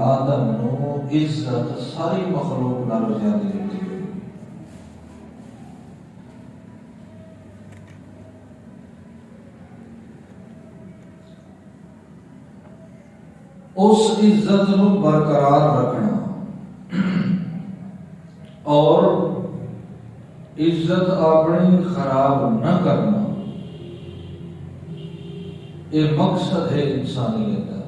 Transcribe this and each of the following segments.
آدم نو عزت ساری مخلوق نالوں زیادہ دیتی ہے۔ اس عزت نو برقرار رکھنا اور عزت اپنی خراب نہ کرنا، یہ مقصد ہے انسانیت کا۔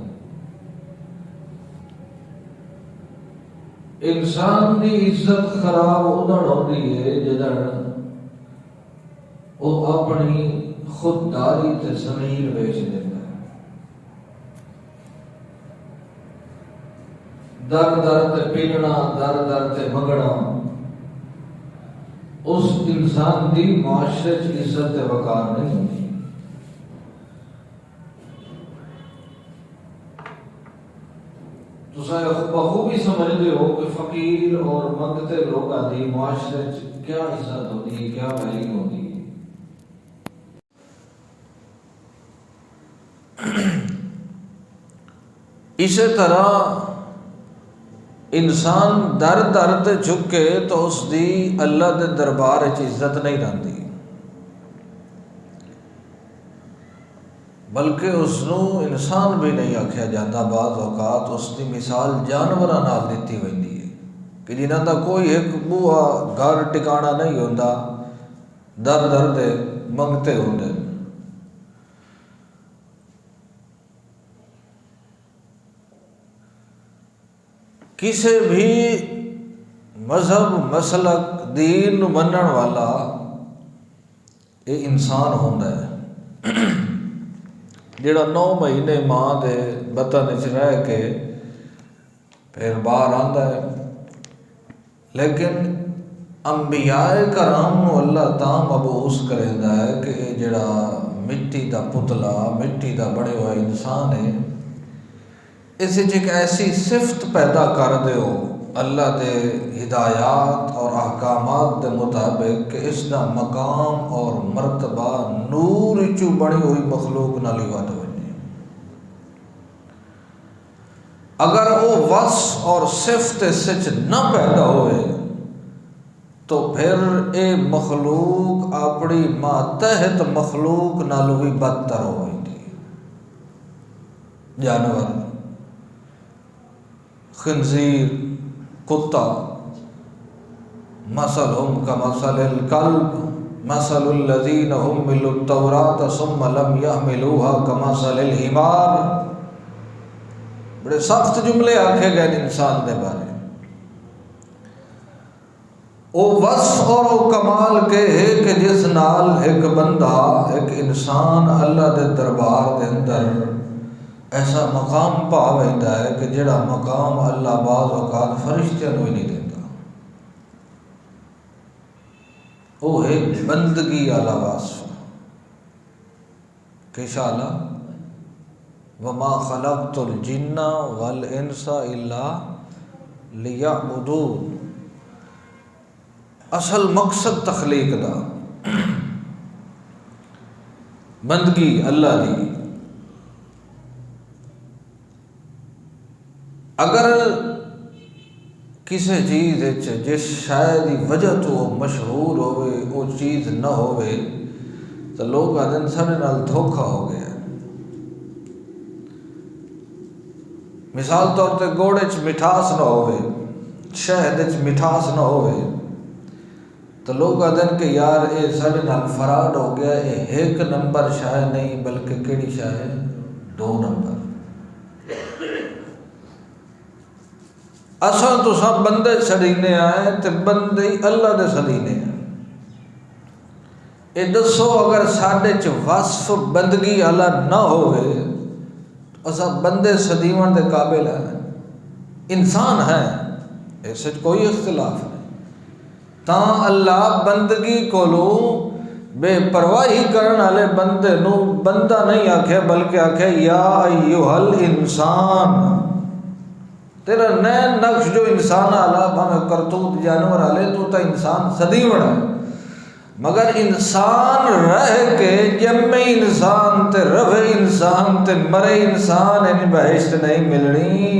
انسان کی عزت خراب ادھر ہوتی ہے جدھر وہ اپنی خودداری تے ضمیر بیچ دیتا ہے، در در تے پیڑنا، در در تے مگڑا، اس انسان دی معاشرے چ عزت تے وقار نہیں ہوتی۔ تو بخوبی سمجھتے ہو کہ فقیر اور منگتے لوگوں کی معاشرے چ کیا عزت ہوتی ہے، کیا ویلیو ہوتی ہے۔ اسی طرح انسان در در تے جھکے تو اس دی اللہ دے دربار وچ عزت نہیں رہندی، بلکہ اس نو انسان بھی نہیں آکھیا جاتا۔ بعض اوقات اس کی مثال جانوراں نال دتی ہوندی ہے کہ جنہاں دا کوئی ایک بوہا گھر ٹکانا نہیں ہوندا، در در تے منگتے ہوندے۔ کسی بھی مذہب، مسلک، دین منن والا یہ انسان ہوندا ہے جڑا 9 مہینے ماں دے بطن وچ رہ کے پھر باہر آندا ہے۔ لیکن انبیاء کرام نو اللہ تاں مبعوث کریندا ہے کہ یہ جڑا مٹی دا پتلا، مٹی دا بڑے ہوئے انسان ہے، اس وچ ایک ایسی صفت پیدا کر دیو اللہ دے ہدایات اور احکامات دے مطابق کہ اس دا مقام اور مرتبہ نور چو بڑی ہوئی مخلوق نال وڈ وجے۔ اگر وہ وصف اور صفت اس وچ نہ پیدا ہوئے تو پھر اے مخلوق اپنی ماتحت مخلوق نالوں بھی بدتر ہوئی تھی۔ جانور، خنزیر، کتا، مثلهم كمثل الكلب مثل الذين حملوا التوراة ثم لم يحملوها كمثل الحمار۔ بڑے سخت جملے آکھے گئے انسان دے بارے۔ او وصف اور او کمال کے ہے کہ جس نال ایک بندہ، ایک انسان اللہ دے دربار دے اندر ایسا مقام پا ویندا ہے کہ جڑا مقام اللہ بعض اوقات فرشتیاں نوں ہی نہیں دیندا۔ وہ ہے بندگی والا وصف کہ شالا وما خلقت الجن والانس الا لیعبدون۔ اصل مقصد تخلیق دا بندگی اللہ دی۔ اگر کسی چیز جس شاید وجہ تو مشہور ہوئے وہ چیز نہ ہوئے تو لوگ آدھن سارے نال دھوکھا ہو گیا۔ مثال طور تے گوڑے چ مٹھاس نہ ہوئے، شہد چ مٹھاس نہ ہوئے تو لوگ آدھن کہ یار اے سارے نال فراڈ ہو گیا، اے 1 نمبر شاید نہیں بلکہ کیڑی شاید 2 نمبر۔ اساں تو سب بندے سڑینے آئے تے بندے اللہ دے سڑینے ہیں۔ اے دسو اگر ساڈے چ وصف بندگی والا نہ ہوئے تو اساں بندے سدیون دے قابل ہیں، انسان ہیں، اس وچ کوئی اختلاف نہیں۔ تاں اللہ بندگی کولو بے پرواہی کرن والے بندے نو بندہ نہیں آکھے بلکہ آکھے یا ایھا الانسان۔ تیرا نین نقش جو انسان آلا بھاویں کرتوت جانور آلے تو تا انسان صدیون ہے، مگر انسان رہ کے جمع انسان تے روے انسان تے مرے انسان ان بہشت نہیں ملنی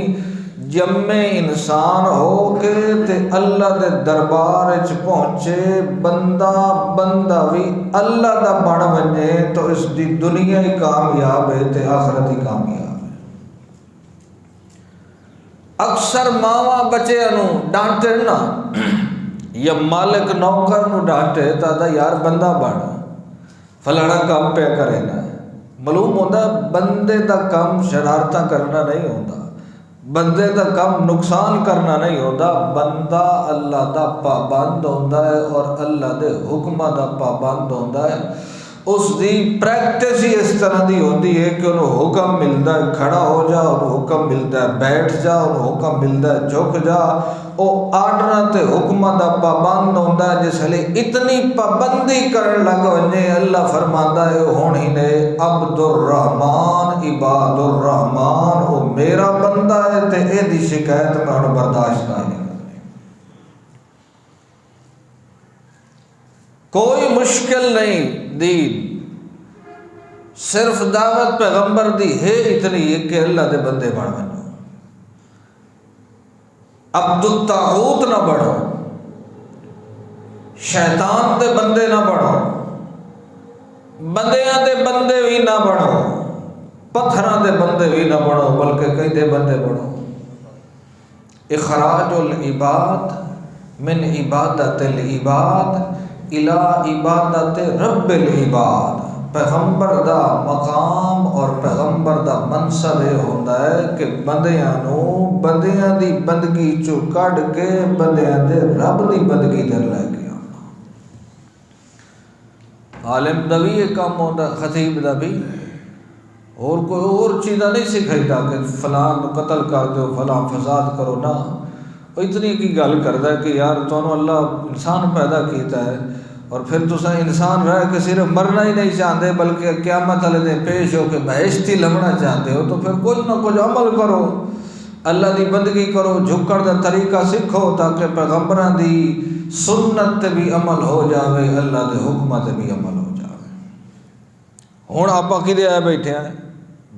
جمے انسان ہو کے تے اللہ دے دربار وچ پہنچے بندہ بھی اللہ دا بن ونجے تو اس دی دنیا ہی کامیاب ہے تے آخرت ہی کامیاب ہے۔ اکثر ماواں بچیاں نو ڈانٹے نا یا مالک نوکر نو ڈانٹے تا یار بندہ بن فلانا کام پہ کرے نا، معلوم ہوتا بندے دا کام شرارتاں کرنا نہیں ہوتا، بندے دا کام نقصان کرنا نہیں ہوتا، بندہ اللہ دا پابند ہوتا ہے اور اللہ دے حکمہ دا پابند ہوتا ہے۔ اس دی پریکٹس ہی اس طرح دی ہوتی ہے کہ انہوں حکم ملتا ہے کھڑا ہو جا، انہوں حکم ملتا ہے بیٹھ جا، انہوں حکم ملتا ہے جھک جا، او آرڈر تے حکمہ دا پابند ہوتا ہے۔ جس لئے اتنی پابندی کرن لگ ونجے اللہ فرماتا ہے ہون ہی نے عبد الرحمن عباد الرحمن او میرا بندہ ہے تے اے دی شکایت میں انہوں برداشت کا نہیں کرنے۔ کوئی مشکل نہیں دین، صرف دعوت پیغمبر دی ہے اتنی ہے کہ اللہ دے بندے بن بنو، عبد الطاغوت نہ بڑھو، شیطان دے بندے نہ بڑھو، بندیاں دے بندے بھی نہ بڑھو، پتھراں دے بندے بھی نہ بڑھو، بلکہ کئی دے بندے بڑھو۔ اخراج العباد من عبادت العباد الی عبادت رب العباد۔ پیغمبر دا مقام اور پیغمبر دا منصب یہ ہوتا ہے کہ بندیاں نو بندیاں دی بندگی چو کڈ کے بندیاں دے رب دی بندگی در لے کے آنا۔ عالم دا بھی یہ کام ہوتا ہے، خطیب دا بھی، اور کوئی اور چیزاں نہیں سکھائی دا کہ فلان قتل کر دو فلان فساد کرو نہ۔ اتنی کی گل کرتا ہے کہ یار تو اللہ انسان پیدا کیتا ہے اور پھر تسا انسان رہ کے صرف مرنا ہی نہیں چاہتے بلکہ قیامت والے دن پیش ہو کے بہشتی لمنا چاہتے ہو، تو پھر کچھ نہ کچھ عمل کرو، اللہ دی بندگی کرو، جھکڑ دا طریقہ سکھو تاکہ پیغمبران دی سنت تے بھی عمل ہو جاوے، اللہ دے حکمت تے بھی عمل ہو جاوے۔ ہن آپا کدے آئے بیٹھے ہیں؟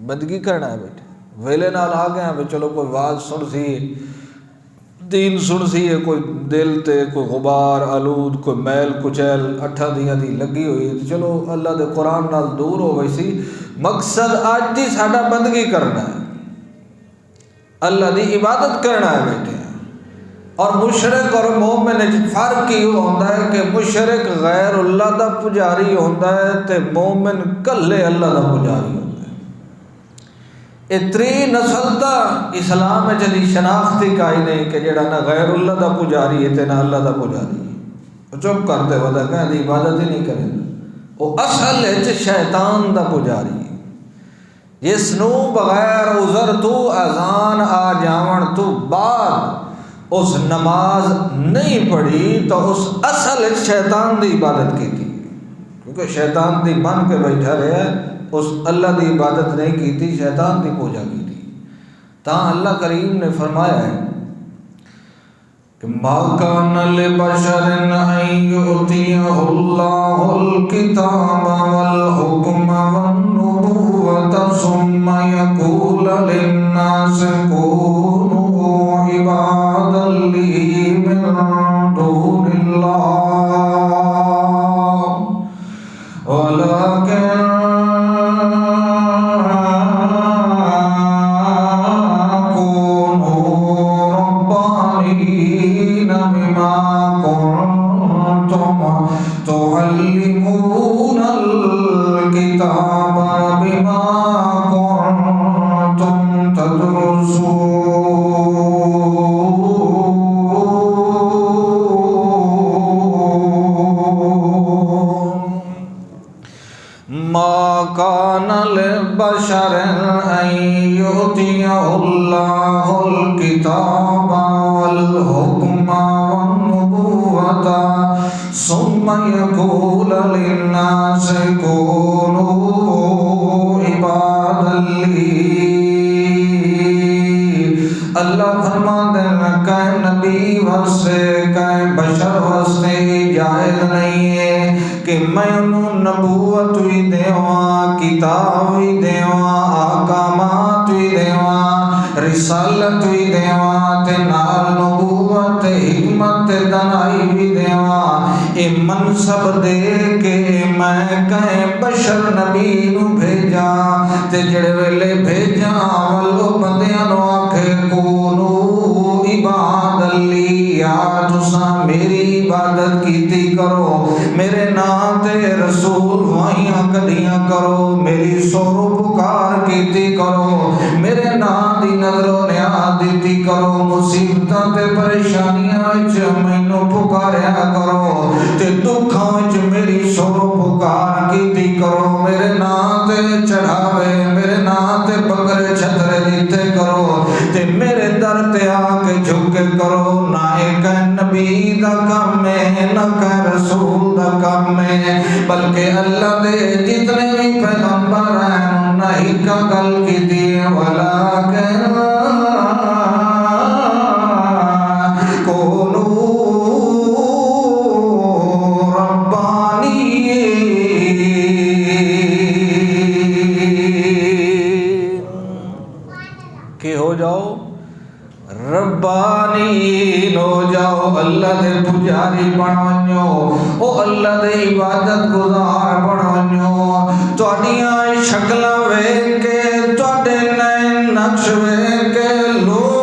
بندگی کرنا ہے بیٹھے، ویلے نال آ گئے ہیں چلو کوئی واز سن سی دین سن سی ہے، کوئی دل تے کوئی غبار آلود کوئی میل کچیل اٹھا دیاں دی لگی ہوئی ہے، چلو اللہ دے قرآن نال دور ہو گئی سی۔ مقصد آج دی ساڈا بندگی کرنا ہے، اللہ دی عبادت کرنا ہے بیٹھے ہیں۔ اور مشرک اور مومن فرق ہی ہوتا ہے کہ مشرک غیر اللہ دا پجاری ہوتا ہے تے مومن کلے اللہ دا پجاری ہوتا ہے۔ اتری نسل تا اسلام میں جدی شناختی کائی نہیں کہ جڑا نہ غیر اللہ دا پجاری ہے تے نہ اللہ دا پجاری ہے، چپ کرتے ودا کہیں دی عبادت ہی نہیں کریں، وہ اصل ہے شیطان دا پجاری ہے، جس نو بغیر عذر تو اذان آ جاون تو بعد اس نماز نہیں پڑھی تو اس اصل شیطان دی عبادت کی تھی، کیونکہ شیطان دی من کے بیٹھا رہے اس اللہ دی عبادت نہیں کی تھی، شیطان دی پوجا کی تھی۔ تاں اللہ کریم نے فرمایا ہے کہ ما کان لبشر ان یؤتیہ اللہ الکتاب والحکم والنبوۃ ثم یقول للناس کونوا عبادا لی من دون اللہ ولکن تعلمون الكتاب بما كنتم تدرسون ما كان لبشر أن يؤتيه الله الكتاب والحكم والنبوة ثم يقول للناس كونوا عبادا لي۔ اللہ فرماتے ہیں کہ نبی واسطے کہ بشر واسطے جائز نہیں ہے کہ میں انہوں نبوت بھی دیواں، کتاب بھی دیواں، احکامات بھی دیواں، رسالت بھی دیواں تے نال نبوت حکمت دنائی بھی دیواں اے منصب دے کے میں کہیں بشر نبی نو بھیجا تے جڑے ویلے بھیجا والو بندیاں نو آکھے کونو عباد لی یا تساں میری عبادت کیتی کرو میرے نام تے رسول وائیاں کدیاں کرو میری سورو پکار کیتی کرو میرے نام دی نظر و نیاز دیتی کرو مصیبتاں تے پریشانیاں وچ مینوں پکاریا کرو تے دکھاں وچ میری سورو پکار کیتی کرو میرے نام تے چڑھاوے میرے نام تے بکرے چھترے دیتے کرو تے میرے در تے آ کے جھک کرو نہ ایک نبی دا کام ہے نہ کہ رسول دا کام ہے بلکہ اللہ دے جتنے بھی پیغمبر ہیں نہ ہی کا گل کی دی ولیکن کونو ربانی کہ ہو جاؤ ربانی ہو جاؤ اللہ دے پجاری بنو او اللہ دے عبادت گزار بنو تواڈیاں شکلاں ویکھ کے تواڈے نئے نقش ویکھ کے لوگ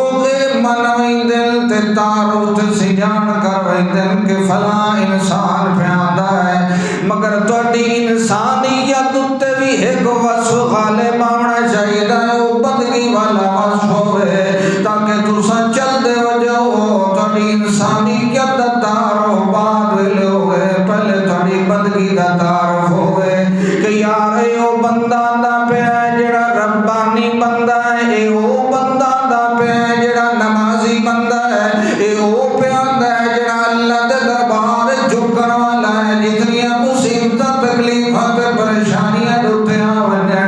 من ویندن تے تعارف تے سجان کر ویندن کہ فلاں انسان پیاندا ہے مگر تواڈی انسانیت تے بھی ایک وصف غالب آونا چاہیے او بندگی والا وصف ہوئے تاکہ تساں چل دے وجو تھوڑی انسانیت دا تعارف بعد ویلے ہوئے پہلے تھوڑی بندگی دا تعارف ہوئے کہ یار اے او بندہ دا پیا جڑا ربانی بندہ ہے اے او بندہ دا پیا جڑا نمازی بندہ ہے اے او پیا ہے جڑا اللہ دے دربار جھکن والا ہے جتنیاں مصیبتاں تکلیفاں تے پریشانیاں دتے آوندے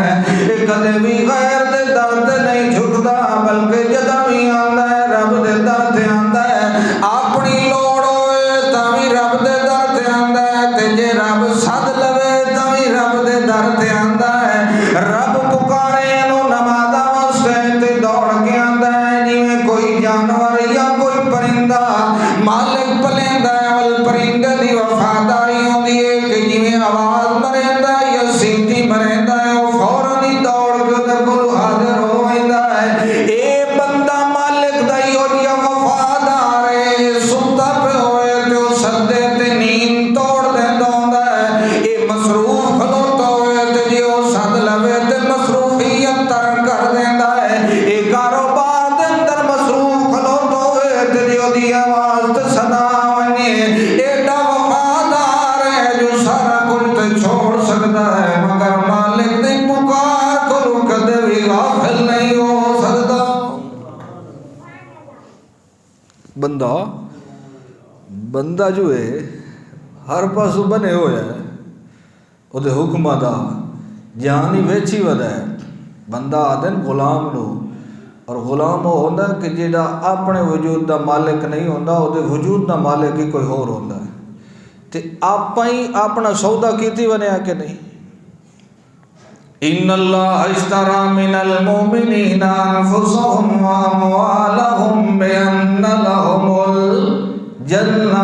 اے کدے بھی غیر دے در تے نہیں جھکدا بلکہ جدوں بھی آندا ہے رب دے در تے آندا ہے اپنی لوڑ ہوئے تاں وی رب دے در تے آندا ہے تے جے رب سد لوے تاں وی رب دے در تے آندا ہے رب پکارے نو نمازاں واسطے تے دوڑ کے آندا ہے جویں کوئی جانور یا کوئی پرندہ مالک پلیندا ہے ول پرندے دی وفاداری ہوندی ہے کہ جویں آواز مریندا یا سیٹی مریندا ہے او فوراً ہی دوڑ کے تے کول حاضر ہو ویندا ہے اے بندہ مالک دا ہی ہو جیا وفادار ہے ستا پہ ہوئے تے او سدے تے نیند توڑ دیندا ہوندا ہے اے مصروف کھلوتا ہوئے تے جے او سد لوے تے مصروفیت ترک کر دیندا ہے اے کاروبار دے اندر مصروف کھلوتا ہوئے تے جے او دی آواز تے صدا ونے ایڈا وفادار ہے جو سارا کچھ تے چھوڑ سکدا ہے مگر مالک دی پکار کو کدے بھی غافل نہیں ہو سکدا بندہ جو ہے ہر پاسو بنے ہویا ہے او دے حکمہ دا جانی ویچی ودا ہے بندہ آدن غلام نو اور غلام وہ ہوندا کہ جیڑا اپنے وجود دا مالک نہیں ہوندا او دے وجود دا مالک ہی کوئی اور ہوندا ہے تے آپا ہی اپنا سودا کیتی ونیا کہ نہیں ان اللہ اشترى من المؤمنین انفسهم واموالهم بان لهم الجنہ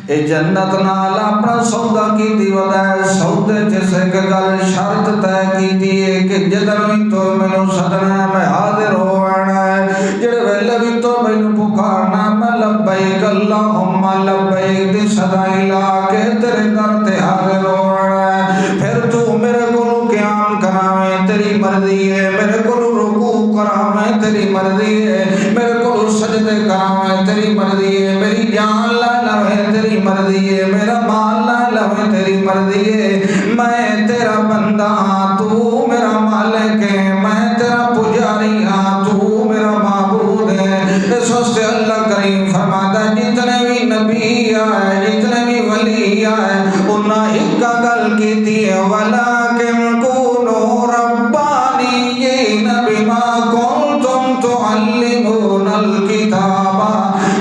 اے جنت نال اپنا سودا کیتی ودا ہے سودے جیسے کہ گل شرط طے کیتی ہے کہ جدوں بھی تو مینوں سدنا میں حاضر ہونا ہے جڑے ویلے بھی تو مینوں پکارنا میں لبیک اللہم لبیک دی صدا لا کے تیرے در تے حاضر ہونا ہے پھر تو میرے کولوں قیام کراویں تیری مرضی ہے میرے کولوں رکوع کراویں تیری مرضی ہے میرے کولوں سجدے کراویں تیری مرضی ہے میری جان لا لوے تیری مرضی ہے میرا مال لا لوے تیری مرضی ہے میں تیرا بندہ ہاں تو میرا مالک ہے میں تیرا پجاری ہاں تو میرا معبود ہے اس واسطے اللہ کریم فرماتا ہے جتنے بھی نبی آئے جتنے بھی ولی آئے انہاں ایک گل کیتی ہے ولیکن کونوا ربانیین بما کنتم تعلمون الکتاب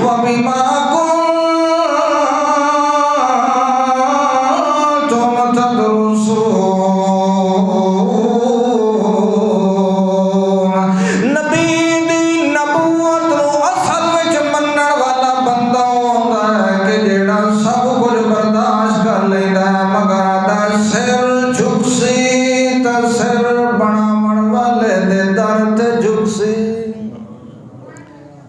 وبما نبی دی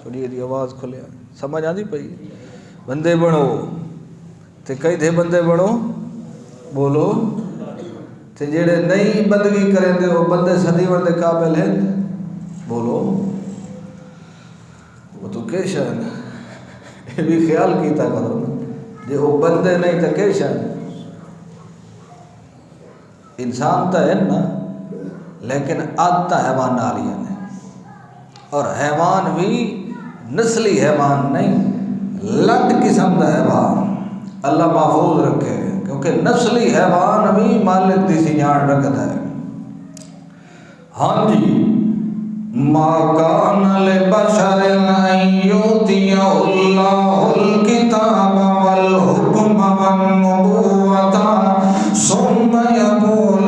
تھوڑی جی آواز کھولیا سمجھ آتی پئی بندے بنو تے کئی دے بندے بنو بولو تے جڑے نئی بندگی کریں دے وہ بندے سدیون دے قابل ہیں بولو وہ تو کہ شان یہ بھی خیال کیتا کرو جے وہ بندے نہیں تو کہ شان انسان تو ہے نا لیکن عادت حیوان نالیاں نے اور حیوان بھی نسلی حیوان نہیں لٹ قسم کا حیوان اللہ محفوظ رکھے کیونکہ نسلی حیوان بھی مالک دی سیان رکھتا ہے ہاں جی ما کان لبشر ان یؤتیہ اللہ الکتاب والحکم والنبوۃ ثم یقول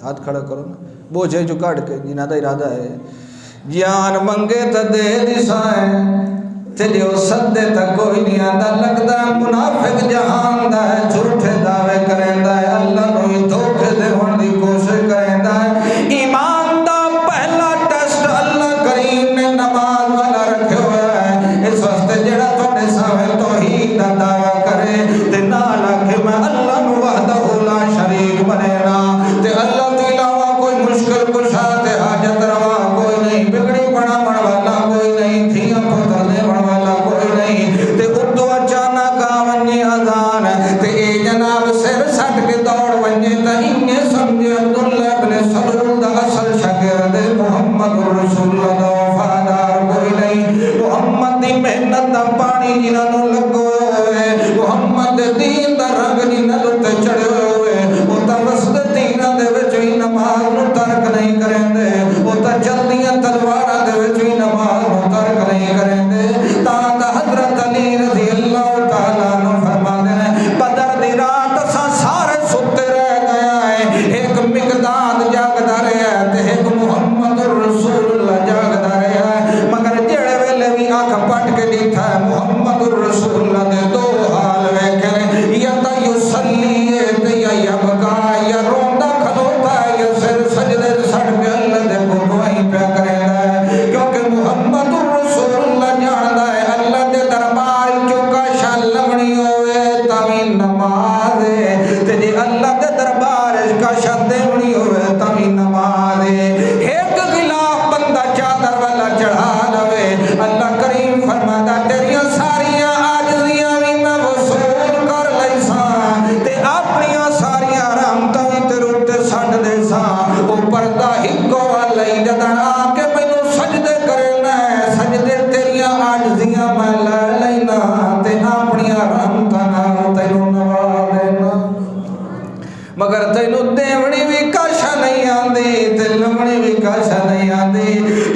ہاتھ کھڑا کرو نا بوجھے جو کاٹ کے جنہ دا ارادہ ہے جان منگے تا دے دیسائیں تے جو صدے تا کوئی نہیں آدھا لگتا منافق جہان دا ہے جھوٹے دعوے کریں دا ہے اللہ نوی دھوکے دے ہون دی کوشش کریں دا ہے ایمان دا پہلا ٹیسٹ اللہ کریم نے نماز والا رکھے ہویا ہے اس واسطے جڑا توڑے ساوے توحید دا دعوے کرے تے نالا کہ میں اللہ نو وحدہ لا شریک بنے نا تے اللہ مشکل کشا تے حاجت روا کوئی نہیں بگڑی پڑا من والا کوئی نہیں دھیاں پتر دے من والا کوئی نہیں تے اردو اچانک آونی اذان تے اے جناب سر سٹ کے دوڑ ونجے تا انہیں سمجھے عبداللہ ابن سلول دا اصل شاگرد محمد رسول اللہ دا وفادار کوئی نہیں محمد دی محنت دا پانی جنہاں نو لگو ہوئے محمد دین دا رنگ جنہاں تے چڑھے ہوئے وہ تا وسط دینہ دے وچ نماز نو ترک نہیں کریں دے وہ تا جلدیاں تلوارہ دے وچوی نماز نو ترک نہیں کریں دے تا حضرت علی رضی اللہ تعالیٰ نو فرما دے بدر دی رات سا سارے ستے رہ گیا ہے ایک مقداد جاگدا رہا ہے تے ایک محمد رسول اللہ جاگدا رہا ہے مگر جڑے ویلے بھی آنکھ پٹ کے دیکھا ہے محمد رسول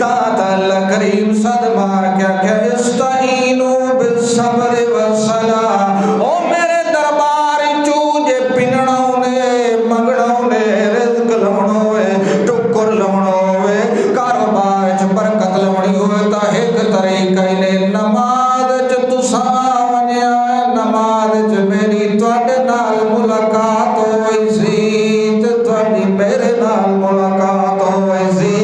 ساتھ اللہ کریم صد مار کیا کہ استعینو بالصبر والصلاۃ، او میرے دربار چوجے پنڑاؤ نے منگڑاؤ نے رزق لوڑو ہے ٹکر لوڑو ہے کاروبار چ برکت لوڑی ہوئے تا ایک طریقہ نے نماز چ تساں ونیا نماز چ میری تواڈے نال ملاقات ہوئی سی تے تواڈی میرے نال ملاقات ہوئی سی۔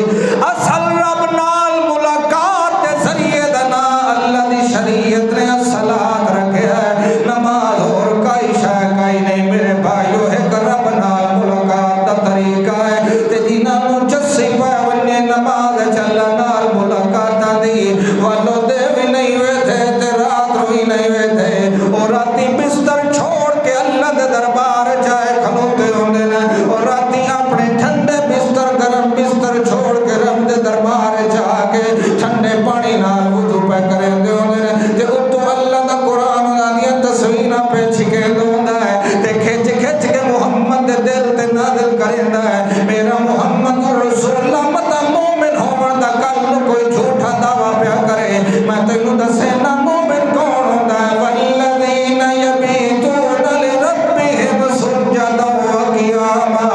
اصل رب نال ملاقات دے ذریعے دنا اللہ دی شریعت نے صلاۃ رکھیا ہے، نماز اور کئی شے کئی نہیں میرے بھائیو، ایک رب نال ملاقات دا طریقہ ہے تے جنہاں نوں چسی پے ونجے نماز چلا نال ملاقات دی والو دے بھی نہیں ہوئے تھے تے رات روئی نہیں ہوئے تھے، اور راتی بستر چھوڑ کے اللہ دے دربار جائے کھلوتے ہوندے نے، اور راتی اپنے ٹھنڈے بستر گرم بستر چھوڑ کے رب دے دربار جا کے ٹھنڈے پانی نال وضو پہ کرے ہوندے نے تے اتو اللہ دا قرآن دی تصویراں پہ چھکے ہوندا ہے تے کھچ کھچ کے محمد دے دل تے نازل کریندا ہے، میرا محمد رسول اللہ متا مومن ہون دا کل نو کوئی جھوٹا دعویٰ پیا کرے، میں تینوں دسینا مومن کون ہوندا ہے، والذین یبیتون لربہم سجدا وقیاما،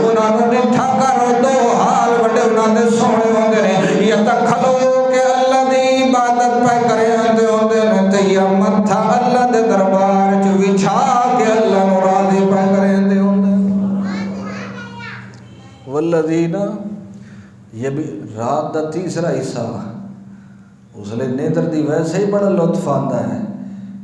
انہاں نوں ڈٹھا کرو دو حال وڈے انہاں دے سونے ہوندے نے، یا تا کھلو کے اللہ دی عبادت پہ کرے ہوندے نے تے یا متھا اللہ دے دربار چ وچھا کے اللہ نوں راضی پہ کرے ہوندے والذین یہ بھی رات دا تیسرا حصہ اس لئے نیندر دی ویسے ہی بڑا لطف آندا ہے،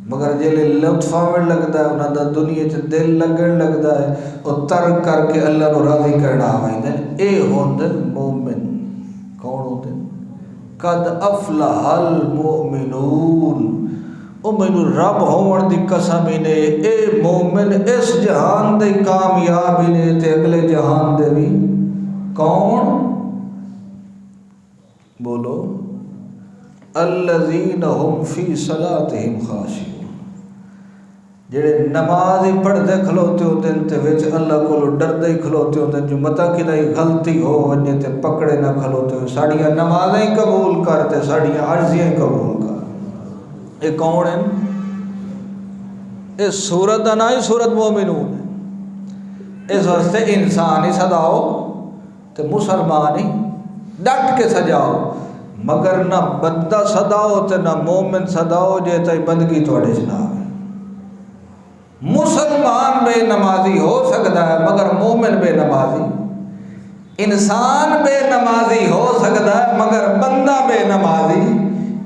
مگر جیلے لطف آویں لگدا ہے انہاں دا دنیا چ دل لگن لگدا ہے او ترک کر کے اللہ نو راضی کرنا آویں اے ہوندے مومن۔ کون ہوندے؟ قد افلح المؤمنون، او مینوں رب ہون دی قسم نے اے مومن اس جہان دے کامیاب نے تے اگلے جہان دے بھی۔ کون؟ بولو الذین هم فی صلاتہم خاشعون، جڑے نماز ہی پڑھتے کھلوتے ہوتے ہیں تے وچ اللہ کو ڈردے ہی کھلوتے ہوتے ہیں، جو متا کدی غلطی ہو ونجے تے پکڑے نہ کھلوتے ہو، ساڑیاں نمازیں قبول کرتے ساڑیاں عرضیاں قبول کر۔ یہ کون ہیں؟ اس سورت دا نام ہی سورت مومنون ہے، اس واسطے انسان ہی سجاؤ تے مسلمان ہی ڈٹ کے سجاؤ، مگر نہ بندہ سجاؤ تے نہ مومن سجاؤ جے تے بندگی تواڈے چ نہ آوے۔ مسلمان بے نمازی ہو سکتا ہے مگر مومن بے نمازی، انسان بے نمازی ہو سکتا ہے مگر بندہ بے نمازی،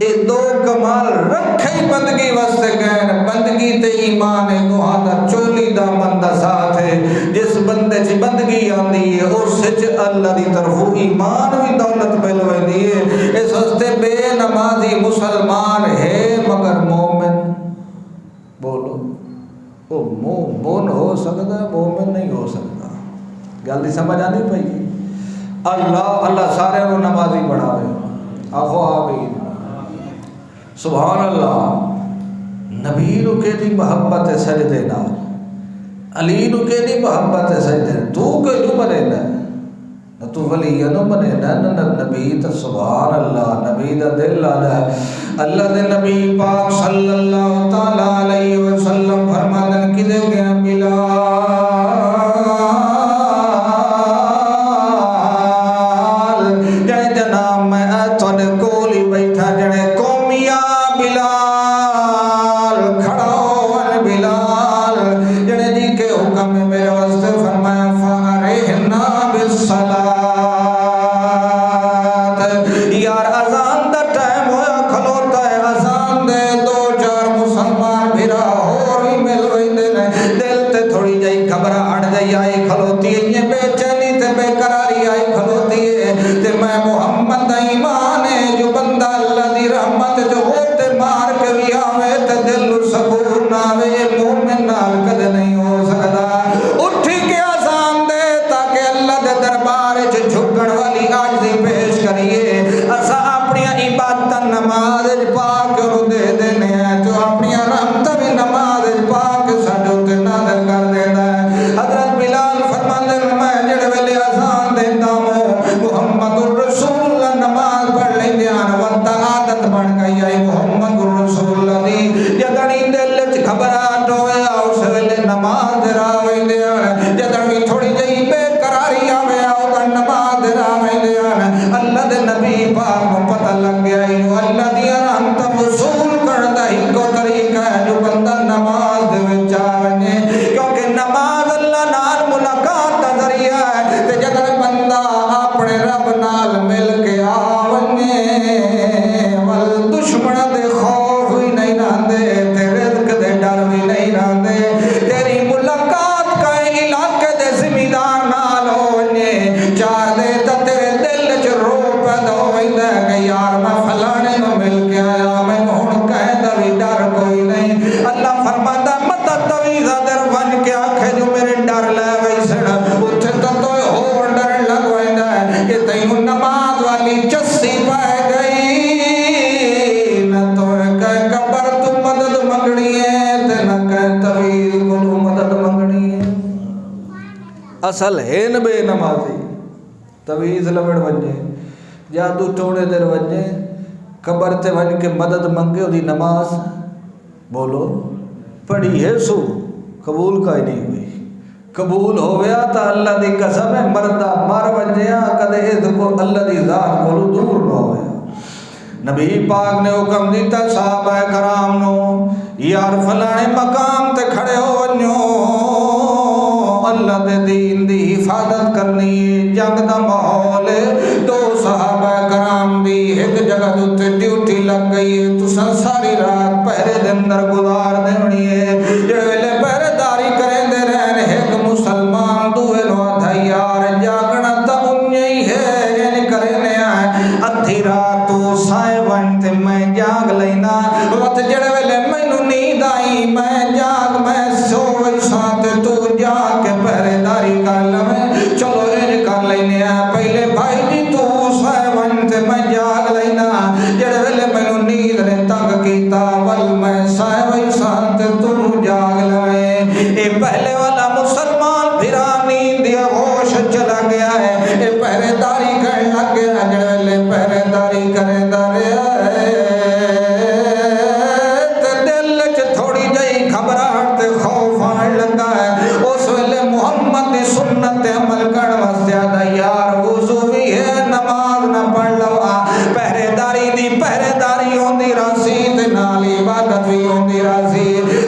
یہ دو کمال رکھے بندگی واسطے گئے، بندگی تے ایمان ہے دوہاں دا چولی دا بندہ ساتھ ہے، جس بندے چ بندگی آندی ہے اس وچ اللہ دی طرفوں ایمان بھی دولت مل ویندی ہے، اس واسطے بے نمازی مسلمان ہے مگر مومن۔ بولو وہ مومن ہو سکتا ہے مومن نہیں ہو سکتا، گل دی سمجھ آندی پئی؟ اللہ سارے کو نمازی بناوے، آخو آمین۔ سبحان اللہ۔ نبی نو کہ دی محبت سجدے نال، علی نو کہ دی محبت سجدے، تو کہ جو بنے نہ تو ولی نو بنے نہ نبی تو سبحان اللہ، نبی دا دل آدھا ہے۔ اللہ دے نبی پاک صلی اللہ تعالی علیہ وسلم فرماندن کدے گیا بلال جڑے جناب میں تھوڑے کول ہی بیٹھا جڑے قومیا بلال کھڑا ہون بلال جڑے جی کے حکم میرے واسطے فرمایا فارحنا بالصلاۃ، یار اذان دا ٹائم ہویا کھلوتا ہے، اذان دے دو چار مسلمان بھرا اور ہی مل ویندے نے، دل تے تھوڑی جئی گھبراہٹ جئی آئی کھلوتی ہے، یہ بے چینی تے بے قراری آئی کھلوتی ہے تے میں محمد دا ایمان ہے جو بندہ اللہ دی رحمت جو ہوتے مار کے بھی آوے تے دل سکون نہ آوے، یہ مومن نال کدے نہیں ہو سکتا۔ اٹھ کے اذان دے تاکہ اللہ دے دربار وچ جھکن والی عاجزی پیش کریے، اسا اپنی عبادت نماز پاک نو دے دینے ہیں تو اپنی رحمت بھی نماز پاک ساڈے تے نازل کر دیندا ہے۔ حضرت بلال فرماندے میں جڑے ویلے اذان دیندا ہوں محمد الرسول اللہ نماز پڑھ اصل ہے ن بے نمازی تویز لوڑ ونجے جادو ٹوڑے در ونجے قبر تے ون کے مدد منگے دی نماز بولو پڑھی ہے سو قبول کا ہی نہیں ہوئی قبول ہو گیا تا اللہ دی قسم ہے مردہ مار ونجیا کدے اس کو اللہ دی ذات کو دور نہ ہویا نبی پاک نے حکم دیتا صحابہ کرام نو یار فلانے مقام تے کھڑے ہو ونجو اللہ دے دین دی حفاظت کرنی جنگ دا ماحول دو صحابہ کرام دی ایک جگہ دوتے ڈیوٹی لگ گئی ہے تساں ساری رات پہرے دے اندر گزار دینی ہے جڑے پہرے داری کریں دے رہن ایک مسلمان دوے نو آدھا یار جاگنا تا انہیں ہی ہے یعنی کرنے آئے ادھی رات تو سائے ونتے میں جاگ لینا وقت جڑے ویلے میں نو نیند آئی میں جاگ میں سوئی ساتھ تو جاگ کے پہرے داری کر لیں چلو یہ کر لینے پہلے بھائی جی تو سائے ونتے میں جاگ لینا جڑے ویلے میں نو نیند نے تنگ کیتا ول میں سائے وئی ساتھ تو جاگ لیں اے پہلے والا مسلمان پھرا نیند دیا ہوش چلا گیا ہے اے پہرے داری کرنے لگ گیا جڑے ویلے پہرے داری کریں دارے سنت عمل کر واسطے یار وضو بھی ہے نماز نہ پڑھ لو پہرے داری دی پہرے داری ہوندی راسی تے نال عبادت بھی ہوندی راسی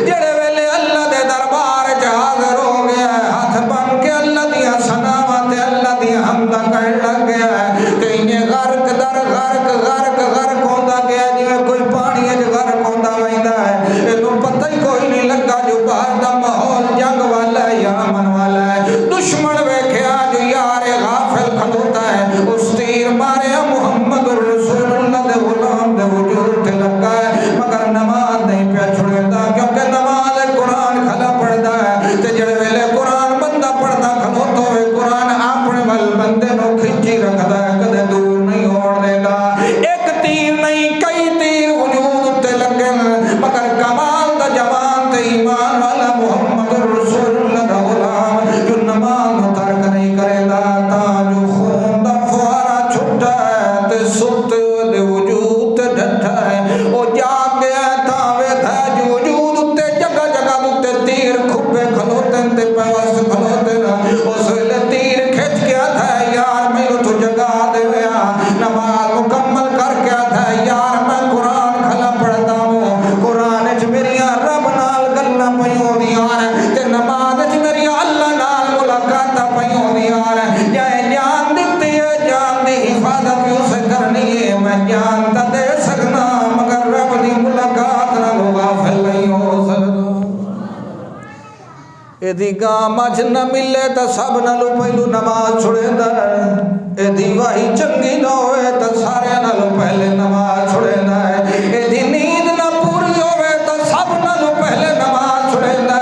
جڑے ویلے اللہ دے دربار وچ حاضر ہو گیا ہاتھ بن کے اللہ دی ثناواں تے اللہ دی حمد کرن لگ گیا تے انہیں غرق در غرق غرق غرق ہوندا گیا جویں کوئی پانی وچ غرق ہوندا ویندا ہے اینوں پتہ ہی کوئی نہیں لگا جو باہر دا ماحول جنگ والا ہے یا امن والا ہے دشمن ویکھیا جو یار غافل کھلوتا ہے اس تیر ماریا محمد رسول اللہ دے غلام دے وجود تے لگا ہے مگر نماز نہیں پیا چھڑدا کیونکہ نماز قرآن کھلا پڑھدا ہے تے جڑے ویلے قرآن بندہ پڑھدا کھلوتا ہوئے قرآن اپنے ول بندے نو کھچی رکھدا ہے کدے دور نہیں ہون دیندا ایک تیر نہیں کئی تیر وجود تے لگے مگر کمال دا جوان تے ایمان والا محمد رسول اللہ دا غلام جو نماز ترک نہیں کرے دا تا جو خون دا فوارا چھٹا ہے تے ستے دے وجود تے ڈٹھا ہے او جاگ گیا تا ویدھا جو وجود تے جگہ جگہ تے تیر کھپے کھلوتے تے پیوس کھلوتے نا اس ویلے تیر کھچ گیا تھا یار میں تو جگہ دے ویا نماز مکمل کر گیا تھا یار میں قرآن کھلا پڑھتا ہوں قرآن اچ میری رب نال گلاں پیوں دیاں تے نماز اچ میری اللہ نال ملاقات پیوں دیاں جائے جان دیتی ہے جان دی حفاظت بھی اسے کرنی ہے میں جان تا دے سکنا مگر رب دی ملاقات نہ غافل نہیں ہو سکتا اے دی گاں مجھ نہ ملے تا سب نالو پہلو نماز چھڑے دا اے دی واہی چنگی نہ ہوئے تا سارے نالو پہلے نماز چھڑے دا اے دی نیند نہ پوری ہوئے تا سب نالو پہلے نماز چھڑے دا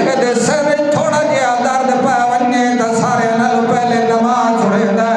اے دے سر تھوڑا جیا درد پہ ونجے تا سارے نالو پہلے نماز چھڑے دا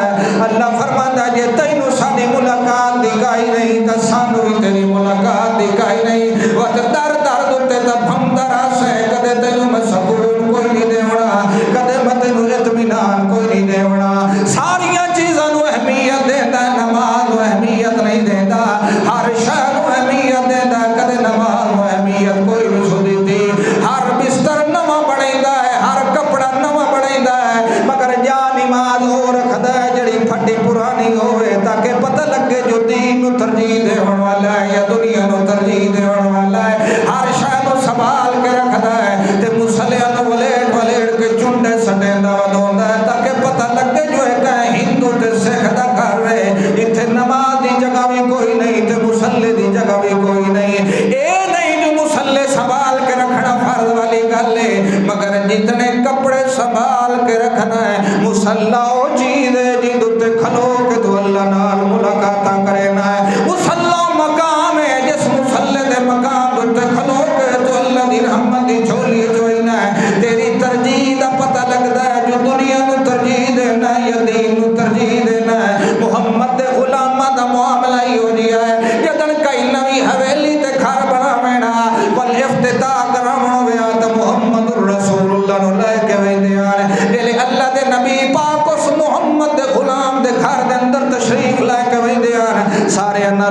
اللہ فرماندا جے تینو ساڈی ملاقات دی گائی نہیں تا سانو بھی تیری ملاقات دی گائی نہیں وقت در درد تے تا بھمدر آسے کدے تینو میں سکون کوئی نہیں دیونا کدے میں تینو اطمینان کوئی نہیں دیونا ساریاں چیزاں نو اہمیت دیندا نماز نو اہمیت نہیں دیندا ہر شے نو اہمیت دیندا کدے نماز نو اہمیت کوئی نہیں سو دیتی ہر بستر نواں بنیندا ہے ہر کپڑا نواں بنیندا ہے مگر جان نماز ہو رکھدا ہے جڑی پھٹی پرانی ہوے تاکہ پتہ لگے جو دین نو ترجیح دیون والا ہے یا دنیا نو ترجیح دیون والا ہے ہر شے نو سنبھال کے رکھدا ہے تے مسلیاں نو ولیٹ ولیٹ کے چنڈے سٹیندا ودوندا ہے تاکہ پتہ لگے جو ایک ہندو تے سکھ دا گھر ہے ایتھے نماز دی جگہ بھی کوئی نہیں تے مصلی دی جگہ بھی کوئی نہیں اے نہیں جو مصلی سنبھال کے رکھنا فرض والی گل ہے مگر جتنے کپڑے سنبھال کے رکھنا ہے مصلا او چیز ہے جن تے کھلو کے تو اللہ نال ملاقاتاں کرنا ہے مصلا مقام ہے جس مصلی دے مقام تے کھلو کے تو اللہ دی رحمت دی جھولی جوئنا ہے تیری ترجیح دا پتہ لگدا ہے جو دنیا نو ترجیح دینا ہے یا دین نو ترجیح دینا ہے محمد دے غلاماں دا معاملہ ہی ہو گیا ہے جدن کئی نوی حویلی تے گھر بناوینا ول افتتاح کراونا ہویا تے محمد رسول اللہ نو لے کے ویندے آن جلے اللہ دے نبی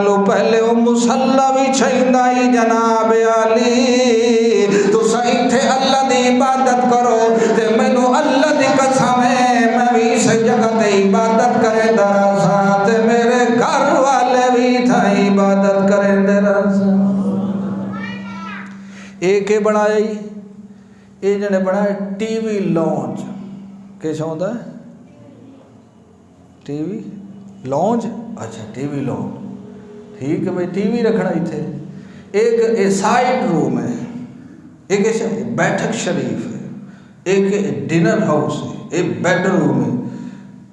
نالو پہلے وہ مسلح بھی چھیندا ہی جناب علی تساں ایتھے اللہ دی عبادت کرو تے مینوں اللہ دی قسم ہے میں بھی اس جگہ تے عبادت کرے دراں تے میرے گھر والے بھی تھا عبادت کرے دراں ایک بنایا ہی یہ جنے بنایا ٹی وی لانچ کیسا ہوتا ہے ٹی وی لانچ اچھا ٹی وی لانچ ٹھیک ہے بھائی ٹی وی رکھنا ہی تھے ایک سائڈ روم ہے ایک بیٹھک شریف ہے ایک ڈنر ہاؤس ہے ایک بیڈ روم ہے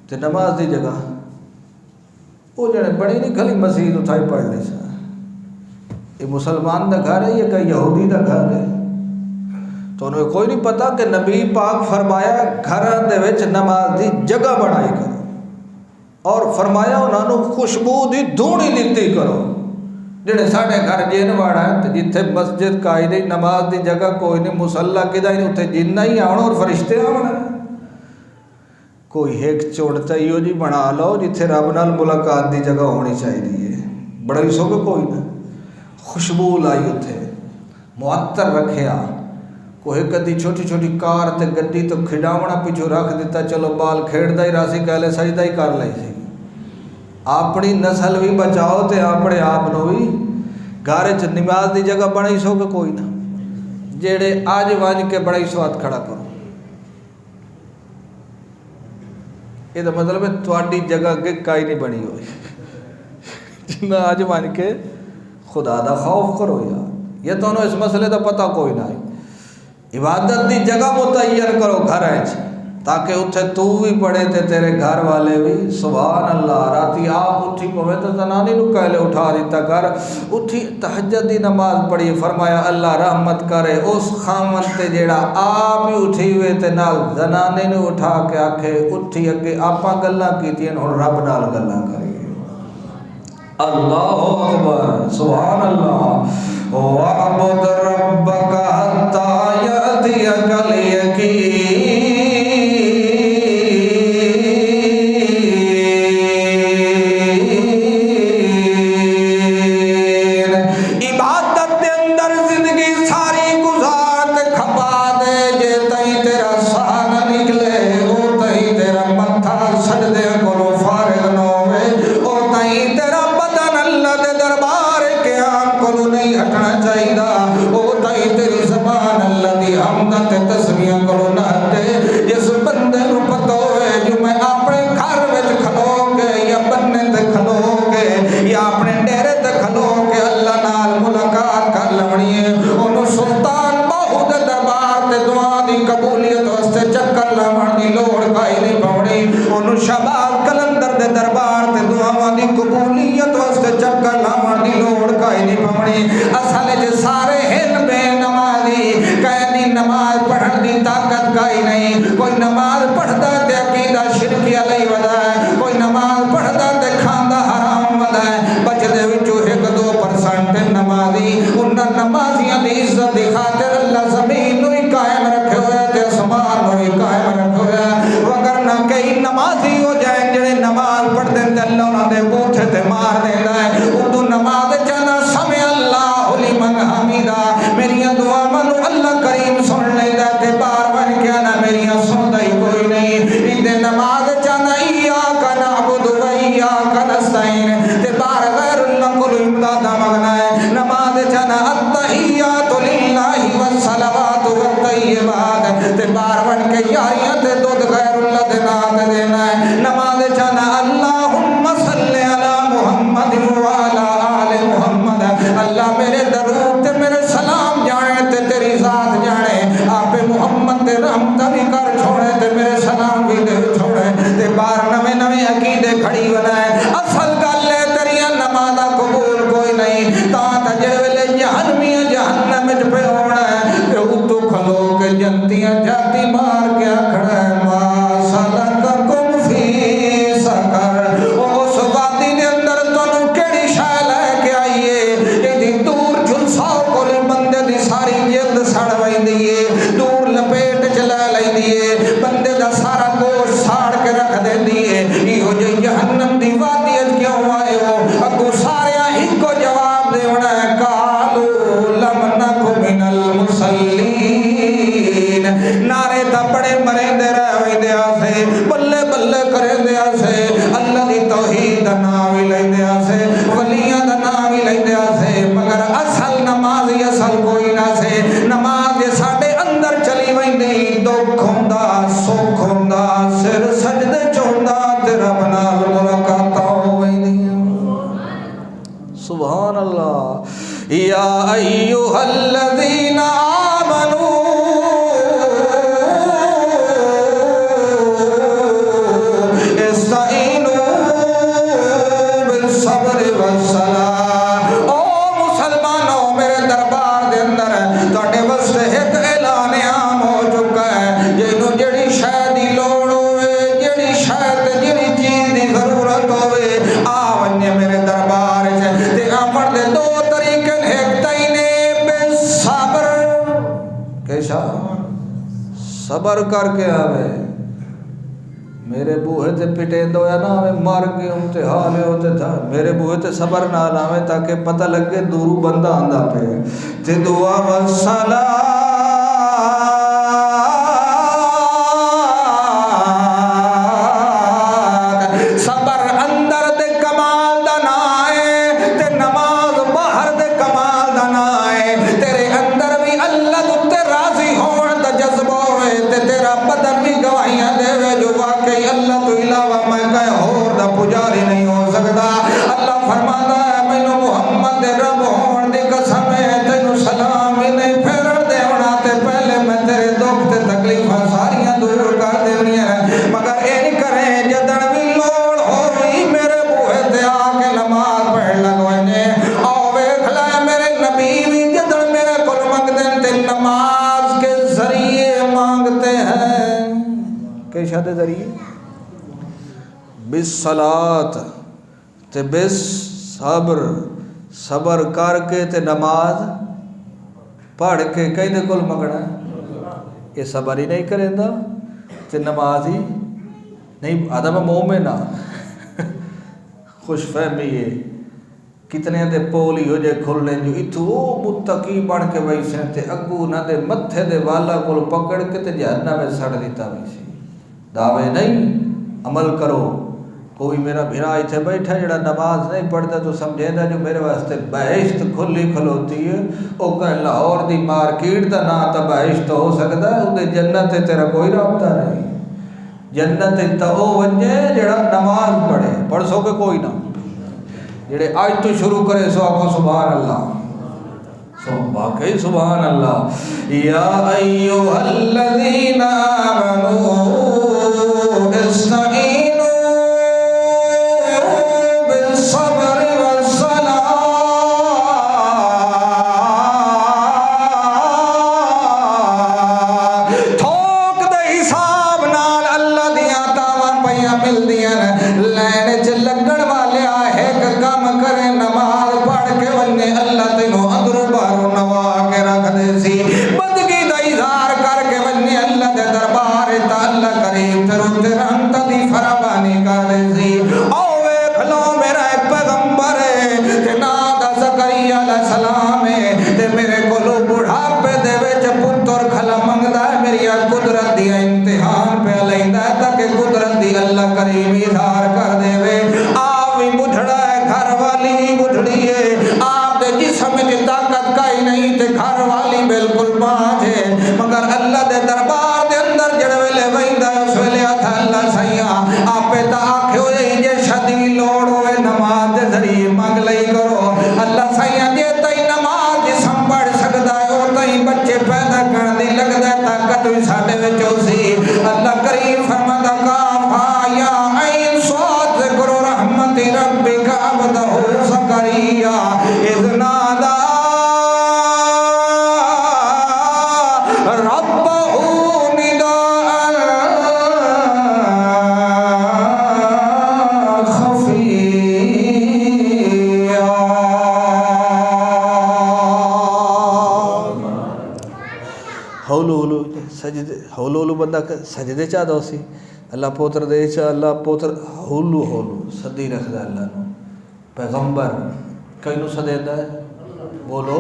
تو نماز دی جگہ وہ جنے بڑی نہیں کھلی مسجد اتھائی پڑھ لی سا یہ مسلمان دا گھر ہے یا کہ یہودی دا گھر ہے تو انہیں کوئی نہیں پتا کہ نبی پاک فرمایا گھر دے وچ نماز دی جگہ بنائی کرو اور فرمایا انہوں نے خوشبو دی دھوڑی دیتی کرو جڑے ساڑھے گھر جن واڑا ہے تو جتھے مسجد کائی نہیں نماز دی جگہ کوئی نہیں مسلح کدھا ہی نہیں اتھے جنہ ہی آنا اور فرشتے آنا کوئی ایک چوڑتا ہی ہو جی بنا لو جتھے رب نال ملاقات دی جگہ ہونی چاہیے بڑا ہی سو کہ کوئی نہ خوشبو لائی اتھے معطر رکھیا کوئی کدی چھوٹی چھوٹی کار تے گڈی تو کھڈاونا پیچھو رکھ دیتا چلو بال کھیڑ دا ہی راسی کہلے سجدہ ہی کر لئی سی اپنی نسل بھی بچاؤ تے اپنے آپ نو بھی گھر چ نماز دی جگہ بڑی سو کہ کوئی نہ جیڑے آج وج کے بڑا ہی سواد کھڑا کرو یہ تو مطلب ہے تھوڑی جگہ اگے کائی نہیں بنی ہوئی جنہ آج وج کے خدا دا خوف کرو یار یہ تو اس مسئلے دا پتہ کوئی نہ ہے عبادت دی جگہ متعین کرو گھر ہے تاکہ اتھے تو بھی پڑھے تے تیرے گھر والے بھی سبحان اللہ راتی آپ اٹھی پوے تو زنانی نو کہلے اٹھا دیتا کر اٹھی تہجد دی نماز پڑھی فرمایا اللہ رحمت کرے اس خامن تے جیڑا آپ ہی اٹھی ہوئے تے نال زنانی نو اٹھا کے آکھے اٹھی اگے آپاں گلاں کیتیاں ہن رب نال گلاں کرے اللہ اکبر سبحان اللہ وَعَبُدْ رَبَّكَ حَتَّى يَأْتِيَكَ الْيَقِينُ عبادت دے اندر زندگی ساری گزار تے کھپا دے جے تئیں تیرا ساہ نہ نکلے او تئیں تیرا متھا سجدے کولوں فارغ نہ ہوئے او تئیں تیرا بدن اللہ دے دربار قیام کولوں نہیں ہٹنا چاہیے او تئیں تیری زبان اللہ دی حمد تے تسبیح کولوں نہ ہٹے جس بندے نو پتہ ہوئے جو میں اپنے گھر وچ کھلو کے یا بننے تے کھلو کے یا اپنے ڈیرے تے کھلو کے اللہ نال ملاقات کر لونی ہے انہوں سلطان باہو دے دربار تے دعا دی قبولیت واسطے چکر لاون دی لوڑ کائی نہیں پونی انہوں شباب کلندر دے دربار تے دعا دی قبولیت واسطے چکر لاون دی لوڑ کائی نہیں پونی اصل جے سارے ہن بے نمازی کہنی نماز پڑھن دی طاقت کائی نہیں کوئی نماز پڑھدا تے عقیدہ شرکی علیہ ودا ہے کوئی نماز پڑھدا تے کھاندا حرام ودا ہے بچدے وچوں 1-2% نمازی انہاں نمازیاں دی عزت دی خاطر اللہ زمین نو ہی قائم رکھے ہوئے تے آسمان نو ہی قائم رکھے ہوئے وگرنہ کئی نمازی ہو جائیں جڑے نماز پڑھ دیں تے اللہ انہاں دے بوتھے تے مار دیندا ہے اردو نماز چنا سمع اللہ لمن حمیدہ میریاں دعا منو اللہ کریم سن لیندا تے بار بار کیا نہ میریاں سندا ہی کوئی نہیں اندے نماز چنا ایاک نعبد و ایاک نستعین تے بار غیر اللہ کو امداد مانگنا ہے نماز چنا التحیات للہ والصلوات والطیبات تے بار بار کے یاریاں تے دودھ غیر اللہ دے نام دینا ہے نماز چنا اللہم صلی علی محمد وعلی آل محمد اللہ میرے درود تے میرے سلام جانے تے تیری ذات جانے آپ محمد تے رحمت بھی کر چھوڑے تے میرے سلام بھی دے چھوڑے تے بار نوے نوے عقیدے کھڑی بنائے اصل گل ہے تیریاں نمازاں قبول کوئی نہیں تا تجربے جہنمی جہنم وچ پہ ہونا ہے کہ اتو کھلو کے جنتیاں جاتی مار کے کھڑا ہے ما سلککم فی سقر اس وادی دے اندر تانوں کیڑی شے لے کے آئیے ایڈی دور جھلساؤ کول بندے دی ساری جلد سڑ ویندی ہے دور لپیٹ چلا لیندی ہے بندے دا سارا گوشت ساڑ کے رکھ دیندی ہے ایہو جے جہنم دی وادی کیوں آئے ہو اگوں سارے لیندیا سے مگر اصل نمازی اصل کوئی نہ سے نماز ساڈے اندر چلی ویندی دکھ ہوندا سکھ ہوندا سر سجدے چوندا تے رب نال ملاقاتاں ہو ویندیاں سبحان اللہ یا ایھا الذین آمنوا صبر کر کے آوے میرے بوہے تے پٹے دو یا نہ آوے مار کے ہم تے حالے ہوتے تھا میرے بوہے تے صبر نہ آوے تاکہ پتہ لگے دورو بندہ آندہ پہ تے دعا والصلاة صبر اندر دے کمال دا نہ آئے تے نماز باہر دے کمال دا نہ آئے تیرے اندر بھی اللہ تے راضی ہون دا جذبہ ہوئے تے تیرا بدن بھی گواہیاں دے وے جو واقعی اللہ تو علاوہ میں کہیں اور دا پجاری نہیں ہو سکتا اللہ فرماتا ہے مینوں محمد دے رب ہون دی قسم ہے تینوں سلام ہی نہیں پھیر دے ہونا تے پہلے میں تیرے دکھ تے تکلیفاں ساریاں دور کر دینی ہے مگر اے نہیں کریں جدن بھی لوڑ ہوئی میرے بوہے تے آ کے نماز پڑھ لگوائنے آؤ ویکھ لے میرے نبی بھی جدن میرے کول منگدے تے نماز کے ذریعے مانگتے ہیں کہ شاد ذریعے بالصلاۃ تے بس صبر صبر کر کے تے نماز پڑھ کے کہیں دے کول منگنا یہ صبر ہی نہیں کریں دا تے نماز ہی نہیں آدم مومن خوش فہمی ہے کتنے دے پولی ہو جائے کھل لیں جو اتھو متقی بن کے ویسے تے اگو نہ دے متھے دے والا کول پکڑ کے تے جہنم میں سڑ دیتا ویسے دعوے نہیں عمل کرو کوئی میرا بھرا ایتھے بیٹھا جڑا نماز نہیں پڑھتا تو سمجھے دا جو میرے واسطے بہشت کھلی کھلوتی ہے او کہ لاہور دی مارکیٹ دا نا تا بہشت ہو سکتا ہے او دے جنت تیرا کوئی رابطہ نہیں جنت تا او ونجے جڑا نماز پڑھے پڑھ سو کہ کوئی نہ جڑے آج تو شروع کرے سو آکھو سبحان اللہ سو واقعی سبحان اللہ یا ایھا الذین آمنوا استعینوا بالصبر والصلاة تھوک دے حساب نال اللہ دیاں تاواں پیاں مل دیاں لین چ لگن والے آئے کام کرے نماز پڑھ کے ونے اللہ تینوں اندروں باہروں نوا کے رکھ دے سی بندگی دا اظہار کر کے ونے اللہ دے دربار تا اللہ کریم تیروں تے رحمت دی فراوانی کر دے سی او ویکھ لو میرا ایک پیغمبر ہے تے نام دا زکریا علیہ السلام ہے تے میرے کولو بڑھاپے دے وچ پتر کھلا منگدا ہے میری قدرت دی امتحان پہ لیندا ہے تاکہ قدرت دی اللہ کریم اظہار کر دے وے آپ بھی بجھڑا ہے گھر والی بجھڑی ہے آپ دے جسم کی طاقت کائی نہیں تے گھر والی بالکل باج ہے مگر اللہ دے دربار دے اندر جڑ ویلے ویندا اس ویلے آتھا اللہ سیاں آپ پہ تا آکھے ہوئے جے شدی لوڑ ہوئے نماز دے ذریعے مانگ لئی کرو اللہ سیاں جے تئی نماز جسم پڑھ سکدا ہے اور تئی بچے پیدا کرن دی لگدا ہے طاقت وی ساڈے وچ سی اللہ کریم فرماتا کاف یا عین صاد ذکر رحمت ربک عبدہ زکریا اذ نادى ربه نداء خفيا ہولو سجدے ہولو بندہ سجدے چاہ دو سی اللہ پوتر دے چاہ اللہ پوتر ہولو صدی رکھ دا اللہ نو پیغمبر کئی نو صدے دا ہے بولو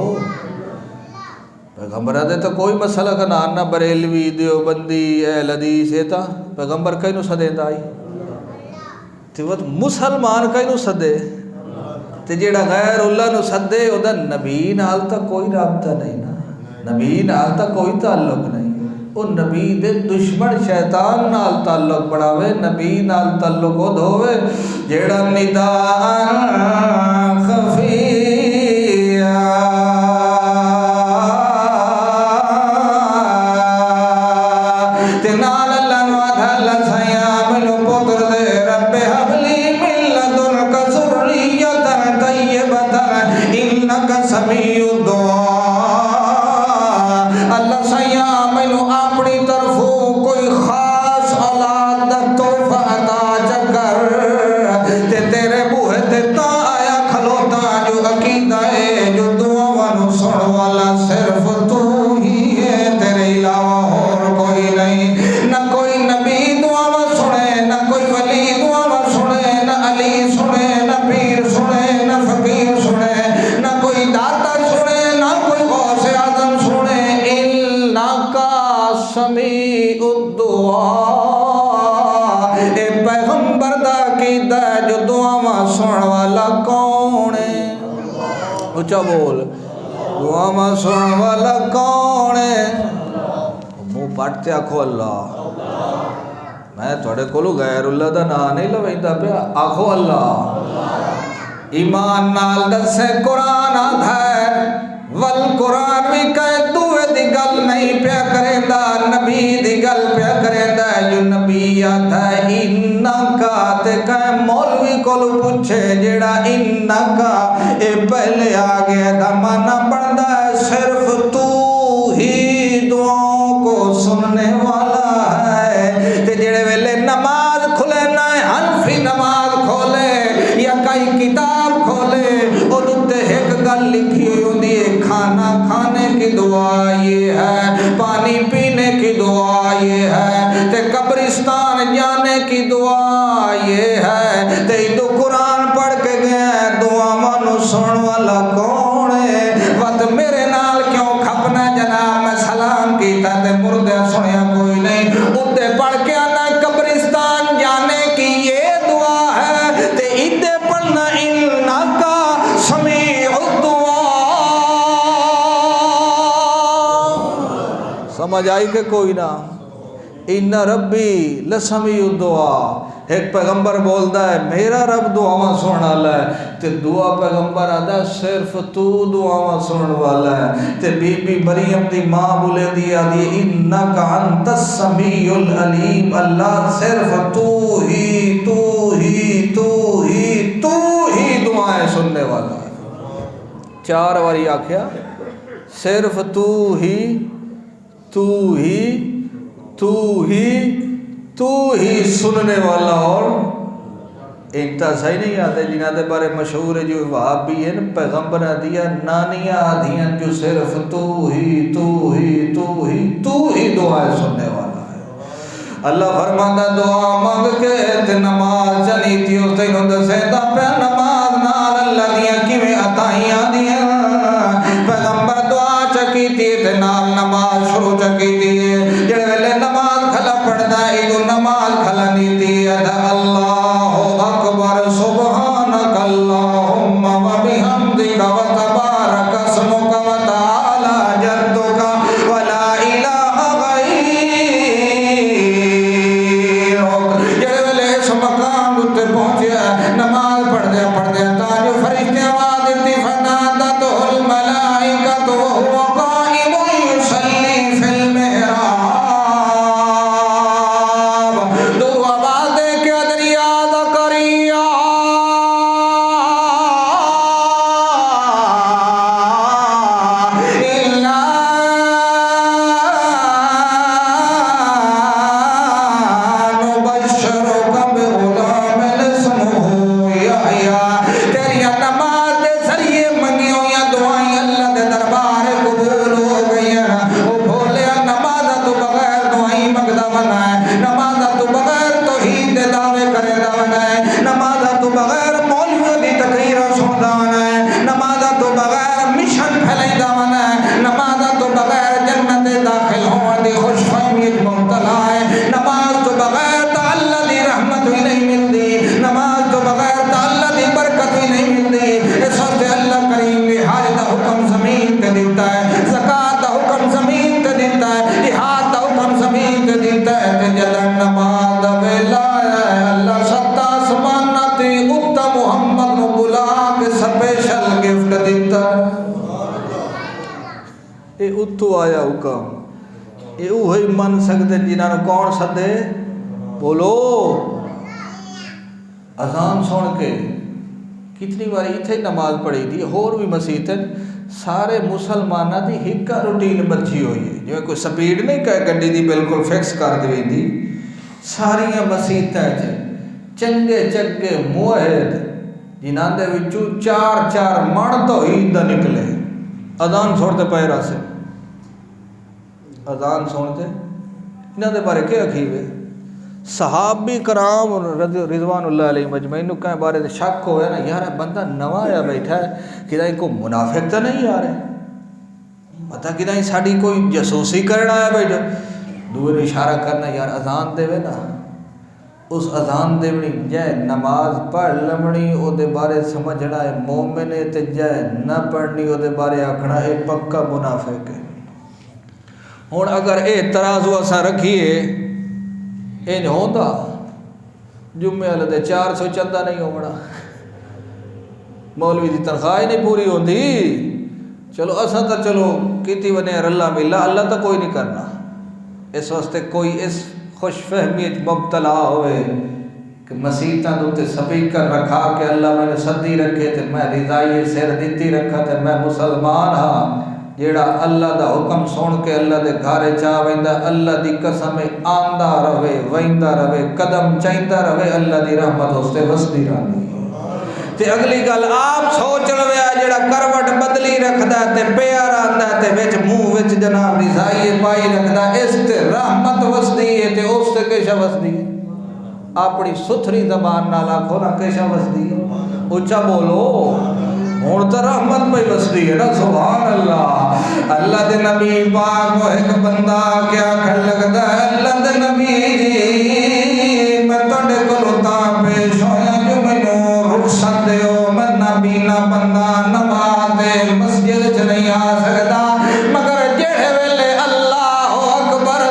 پیغمبر دے تو کوئی مسئلہ کا نہ بریلوی دیوبندی اہل حدیث ہے تا پیغمبر کئی نو صدے دا آئی تو مسلمان کئی نو صدے تے جیڑا غیر اللہ نو سدے او دا نبی نال تا کوئی رابطہ نہیں نا، نبی نال تا کوئی تعلق نہیں، او نبی دے دشمن شیطان نال تعلق بڑھاوے، نبی نال تعلق او دھوے جیڑا نداء خفیہ تے نال اللہ نو آدھا اللہ سیاں مینو پتر دے رب حبلی من لدنک ذریۃ طیبۃ انک سمیع الدعاء، اللہ سیاں مینو اپنی طرفوں کوئی خاص اولاد دا تحفہ عطا چکر تے تیرے بوہے تے تا آیا کھلوتا جو عقیدہ ہے جو دعا نو سن والا صرف تو ہی ہے، تیرے علاوہ اور کوئی نہیں، نہ کوئی نبی دعا سنے، نہ کوئی ولی دعا سنے، نہ علی سنے، نہ پیر سنے، نہ فقیر سنے، نہ کوئی داتا سنے، نہ کوئی غوث اعظم سنے، انک سمیع الدعاء، اے پیغمبر دا عقیدہ جو دعا سن والا کون ہے؟ اونچا بول، دعا سن والا کون ہے؟ منہ پٹتے آکھو اللہ، میں تھوڑے کولو غیر اللہ دا نام نہیں لویندا پیا، آکھو اللہ۔ ایمان نال دسے قرآن آدھا ہے والقرآن بھی کہے دوے دی گل نہیں پیا کریندا، نبی دی گل پیا کریندا، جو نبی آدھا ہے انکا تے کہے مولوی کولو پوچھے جیڑا انکا اے پہلے آگے دا معنی بندا ہے صرف تو ہی دعاؤں کو سننے والا ہے، تے جیڑے ویلے نماز کھلے نہ حنفی نماز کھولے یا کئی کتاب کھولے اور اتنے ایک گل لکھی ہوئی ہے کھانا کھانے کی دعا یہ ہے، پانی پینے کی دعا یہ ہے، تے قبرستان جانے کی دعا یہ ہے، تے تو قرآن پڑھ کے گیا دعا مانو سن والا کون ہے؟ وقت میرے نال کیوں کھپنا جناب، میں سلام کیتا تے مردے سنیا کوئی نہیں، اتنے پڑھ کے آنا قبرستان جانے کی یہ دعا ہے، تے اتنے پڑھنا انک سمیع الدعاء۔ سمجھ آئی کہ کوئی نہ؟ ان ربی لسمیع الدعاء، ایک پیغمبر بولدا ہے میرا رب دعاواں سنن والا ہے، تے دعا پیغمبر آدا صرف تو دعاواں سنن والا ہے، تے بی بی مریم دی ماں بولے دی آدھی انک انت السمیع العلیم، اللہ صرف تو ہی تو ہی تو ہی تو ہی دعائیں سننے والا ہے، 4 باری آکھیا صرف تو ہی تو ہی تو ہی تو ہی سننے والا، اور انتا صحیح نہیں آتے جنہاں دے بارے مشہور ہے جو وہابی ہیں پیغمبر دیا نانیاں آدھیاں جو صرف تو ہی تو ہی تو ہی تو ہی دعائیں سننے والا ہے۔ اللہ فرماتا دعا مانگ کے تے نماز چلی تھی اس دنوں دسے دا پہ نماز نال اللہ دیاں کیویں عطائیاں دیاں، پیغمبر دعا چکی تھی تے نال نماز شروع چکی تھی، جڑے ویلے نماز کھلا پڑھدا ہے تو نماز کھلا نہیں تھی اللہ اکبر سبحانک اللہم و بحمدک و تبارک اسمک و تعالی جدک و لا الہ غیرک، جڑے ویلے اس مقام تے پہنچیا نماز پڑھ دیا تا جو فرشتے آواز دیتی یہ اتو آیا حکم، یہ وہی من سکتے جنہوں نے کون سدے؟ بولو اذان سن کے کتنی بار اتنے نماز پڑھی تھی، اور بھی مسیح سارے مسلمانوں کی ایک روٹین بچی ہوئی ہے، جو کوئی سپیڈ نہیں کہ گڈی دی بالکل فکس کر دی تھی، ساریا مسیحتیں چنگے چنگے موحد جنہاں دے وچوں چار چار من تو عید دا نکلے اذان سنتے پے راسے، اذان سنتے انہاں دے بارے کیا کھیوے؟ صحابی کرام رضوان اللہ علیہ مجمعین کہیں بارے دے شک ہویا نا، یار بندہ نواں آیا بیٹھا ہے کہ کو منافق تو نہیں آ رہے، پتہ کہ ساڑی کوئی جاسوسی کرنا آیا بیٹھا، دوسرے اشارہ کرنا یار اذان دے نا، اس اذان دے جائے نماز پڑھ لمنی او دے بارے سمجھنا ہے مومن ہے، تے جائے نہ پڑھنی او دے بارے آکھنا ہے پکا منافق ہے۔ ہن اگر اے ترازو اساں رکھیے اے نہیں ہوتا جمعے والے دے 400 چندہ نہیں ہونا، مولوی دی تنخواہ نہیں پوری ہوندی، چلو اساں تو چلو کیتی ونے اللہ ملا، اللہ تو کوئی نہیں کرنا، اس واسطے کوئی اس خوش فہمیت مبتلا ہوئے کہ مسیحتاں دوتے سپیکر رکھا کہ اللہ میں نے صدی رکھے تے میں رضائی سر دیتی رکھا تے میں مسلمان ہاں، جیڑا اللہ دا حکم سن کے اللہ دے گھارے چاہ ویندا، اللہ دی قسم آندا رہے ویندا رہے قدم چاہیندہ رہے، اللہ دی رحمت اس تے وسدی رہی۔ تے اگلی گل آپ سوچ لویا جیڑا کروٹ بدلی رکھدا تے پیار آندا تے وچ منہ وچ جناب رضائی پائی رکھدا، اس تے رحمت وسدی ہے تے اس تے کیشا وسدی ہے؟ اپنی ستھری زبان نال آکھو نا کیشا وسدی ہے؟ اونچا بولو، ہوں تو رحمت پہ وسدی ہے نا، سبحان اللہ۔ اللہ دے نبی پاک کو ایک بندہ کیا کھڑ لگتا ہے، اللہ دے نبی جی میں تھوڑے کولوں تاں پیش ہویا جو مینوں رخصت دیو، میں نابینا بندہ نماز دے مسجد چ نہیں آ سکدا، مگر جڑے ویلے اللہ اکبر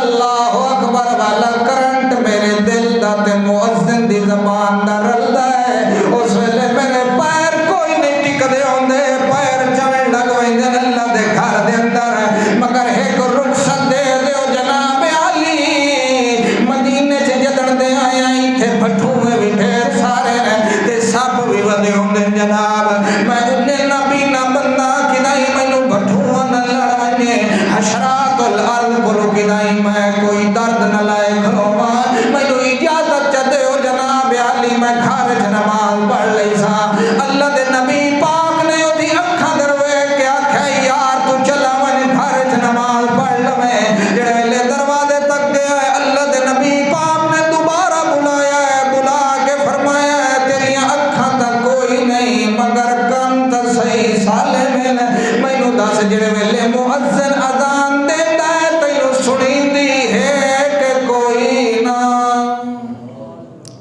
والا کرنٹ میرے دل دا تے مؤذن دی زبان دا رلدا ہے، اس ویلے میرے پیر کوئی نہیں ٹکدے ہوندے، پیر چلن لگ ویندے اللہ دے گھر دے اندر، مگر ایک رخصت دے دیو جناب علی، مدینے چ جدن دے آیا ایتھے بٹھوئے بھی ڈھیر سارے نے تے سپ بھی ودے ہوندے جناب، میں انہیں نبینا بندہ کدائی مینوں بٹھوا نہ لڑ ونے، حشرات الارض کولوں کدائی میں کوئی درد نہ لائے کھلوواں، مینوں اجازت چ دیو جناب علی میں گھر چ نماز پڑھ لئی سا۔ اللہ دے نبی پاک نے اودی اکھاں دروے کے آکھیا یار تو چلا من گھر چ نماز پڑھ لویں، جڑے ویلے دروازے تک گیا ہے اللہ دے نبی پاک نے دوبارہ بلایا ہے، بلا کے فرمایا ہے تیریاں اکھاں تک کوئی نہیں مگر کن تے صحیح سالم نے، مینوں دس جڑے ویلے مؤذن اذان دیندا ہے تینوں سنیندی ہے کہ کوئی نہ؟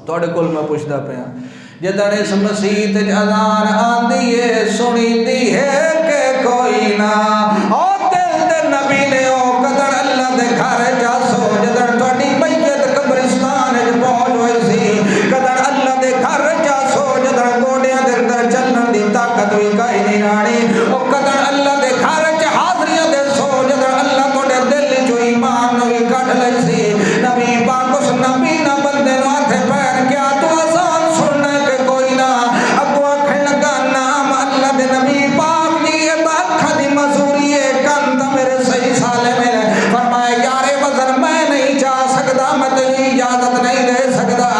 تواڈے کول میں پوچھدا پیا جدن اس مسیح تے اذان آندی ہے سنیندی ہے کہ کوئی نہ؟ او دل دے نبی نے او قدر اللہ دے گھر جاسو جدن تواڈی میت قبرستان وچ پہنچ ہوئی سی، قدر اللہ دے گھر جاسو جدن گوڈیاں دے اندر چلن دی طاقت وی کائیں نہیں رانی، او قدر اللہ دے گھر وچ حاضریاں دے سو جدن اللہ تواڈے دل چوں ایمان وی کڈ لئی سی، نبی پاک اس نبی نہ بندے نوں ہتھ پیر کیا تو آسان سننا کہ کوئی نہ، اگوں آکھن لگا نام اللہ دے نبی پاک دی اکھاں دی مزوری ہے کن تے میرے صحیح سالے میں فرمایا یار وزن میں نہیں جا سکدا، میں تینوں اجازت نہیں دے سکدا،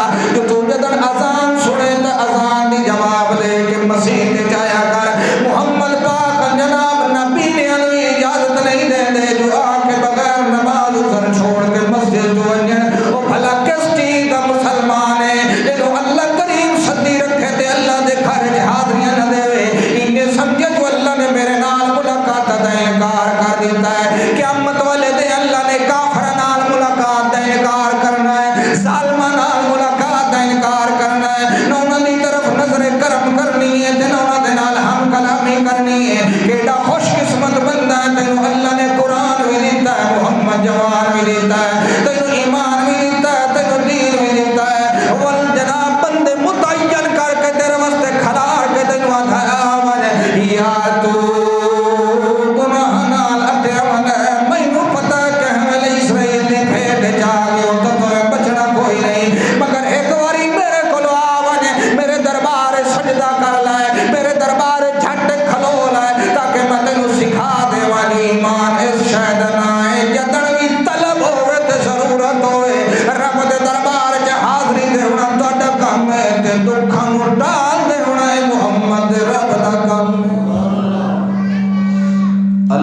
تو جدن اذان سنے تے اذان دی جواب دے کے مسیح تے جایا کر، محمد پاک جناب نبی نے اجازت نہیں دے دے جو آ کے بغیر نماز سر چھوڑ کے مسجد تو ونجن، او بھلا کس چیز دا مسلمان ہے جدوں اللہ کریم صدی رکھے تے اللہ دے گھر وچ حاضریاں نہ دے، انہیں سمجھے جو اللہ نے میرے نال ملاقات دا انکار کر دیتا ہے، قیامت والے دن اللہ نے کافر نال ملاقات دا انکار کرنا ہے، ظالماں نال ملاقات دا انکار کرنا ہے، نہ انہاں دی طرف نظر کرم کرنی ہے تے نہ انہاں دے نال ہم کلامی کرنی ہے، کیڑا خوش قسمت بندہ ہے تینوں اللہ نے قرآن بھی دیتا ہے، محمد جوان بھی دیتا ہے، تینوں ایمان بھی دیتا ہے، تینوں دین بھی دیتا ہے، ول جناب بندے متعین کر کے تیرے واسطے کھڑا کے تینوں آدھا آمن یا تو گناہ نال اٹے من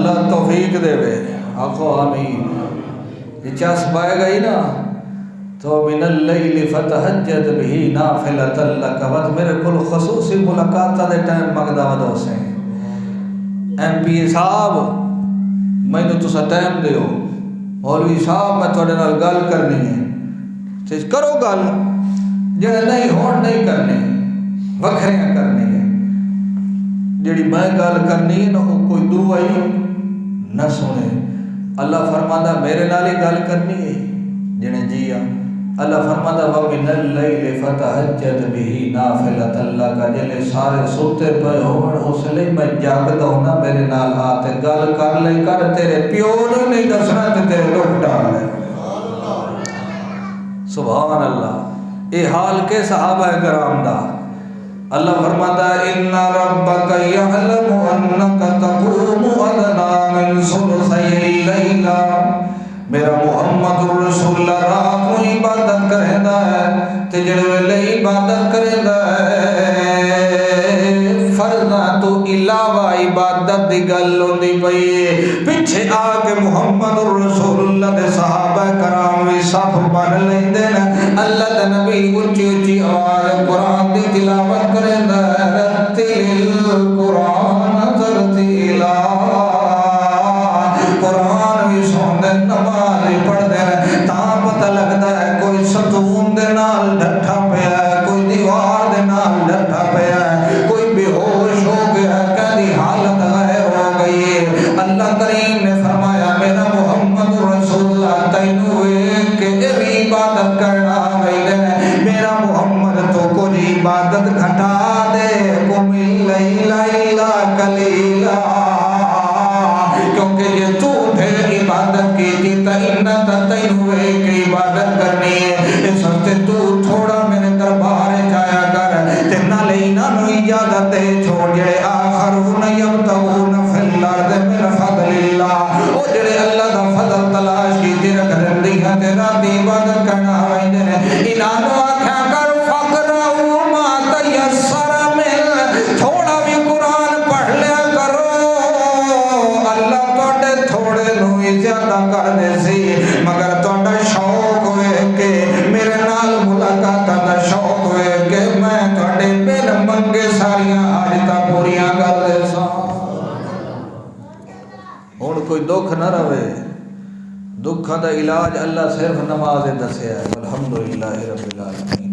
اللہ توفیق دے وے، آخو آمین۔ یہ چس پائے گئی نا تو من اللیل فتہجد بہ نافلۃ لک، ود میرے کل خصوصی ملاقاتاں دے ٹائم مگدا ودو سے ایم پی صاحب مینوں تسا ٹائم دیو، مولوی صاحب میں تھوڑے نال گل کرنی ہے تے کرو گل، جڑے نہیں ہون نہیں کرنی، وکھریاں کرنی ہے، جڑی میں گل کرنی ہے نا وہ کوئی دعائی نہ سنے۔ اللہ فرماتا میرے نال ہی گل کرنی ہے جنے جی آ، اللہ فرماتا وَمِنَ اللَّيْلِ فَتَهَجَّدْ بِهِ نَافِلَةً لَكَ، جلے سارے سوتے پے ہون اس لیے میں جاگدا ہونا میرے نال آ تے گل کر لے کر، تیرے پیو نے نہیں دسنا تے تیرے دکھ ڈال لے۔ سبحان اللہ، یہ حال کے صحابہ کرام دا۔ اللہ فرماتا ان ربک یعلم انک تقوم ادنی من ثلثی اللیل، میرا محمد رسول اللہ رات کو عبادت کریندا ہے تے جڑے ویلے عبادت کریندا ہے فرضاں تو علاوہ عبادت دی گل ہوندی پئی ہے، پیچھے آ کے محمد رسول اللہ دے صحابہ کرام وی صف بن لیندے نے، اللہ دے نبی اونچی اونچی آواز قرآن دی تلاوت کریندا ہے، رتل القرآن ترتیلا، قرآن وی سوندے نماز پڑھدے ہیں، تاں پتہ لگدا ہے کوئی ستون دے نال ڈٹھا پیا ہے، کوئی دیوار دے نال ڈٹھا پیا ہے، کوئی بے ہوش ہو گیا ہے، کدی حالت غیر ہو گئی ہے۔ اللہ کریم نے فرمایا میرا محمد رسول اللہ تینوں ویکھ کے بھی عبادت کرنا ویلے میرا محمد تو کچھ عبادت گھٹا دے، قم اللیل الا قلیلا، کیونکہ یہ تو ڈھیر عبادت کی تھی تینوں ویکھ کے عبادت کرنی ہے، اس وقت تو تھوڑا میرے دربار جایا کر تے نالے انہاں نوں اجازت دے چھوڑ جڑے آخرون یبتغون فی الارض من فضل اللہ، او جڑے اللہ دا فضل تلاش کیتے رکھ دندی ہے تے رات عبادت کرنا ویندے نے، انہاں نوں آکھیا کر فقرؤ ما تیسر من، تھوڑا بھی قرآن پڑھ لیا کرو، اللہ تواڈے تھوڑے نوں ہی زیادہ کر دے سی، مگر تواڈا شوق ہوئے کہ میرے نال ملاقات دا شوق ہوئے کہ میں تواڈے بن منگے ساریاں حاجتاں پوریاں کر دے ساں۔ ہن کوئی دکھ نہ رہے، دکھاں دا علاج اللہ صرف نماز دسیا ہے۔ الحمدللہ رب العالمین۔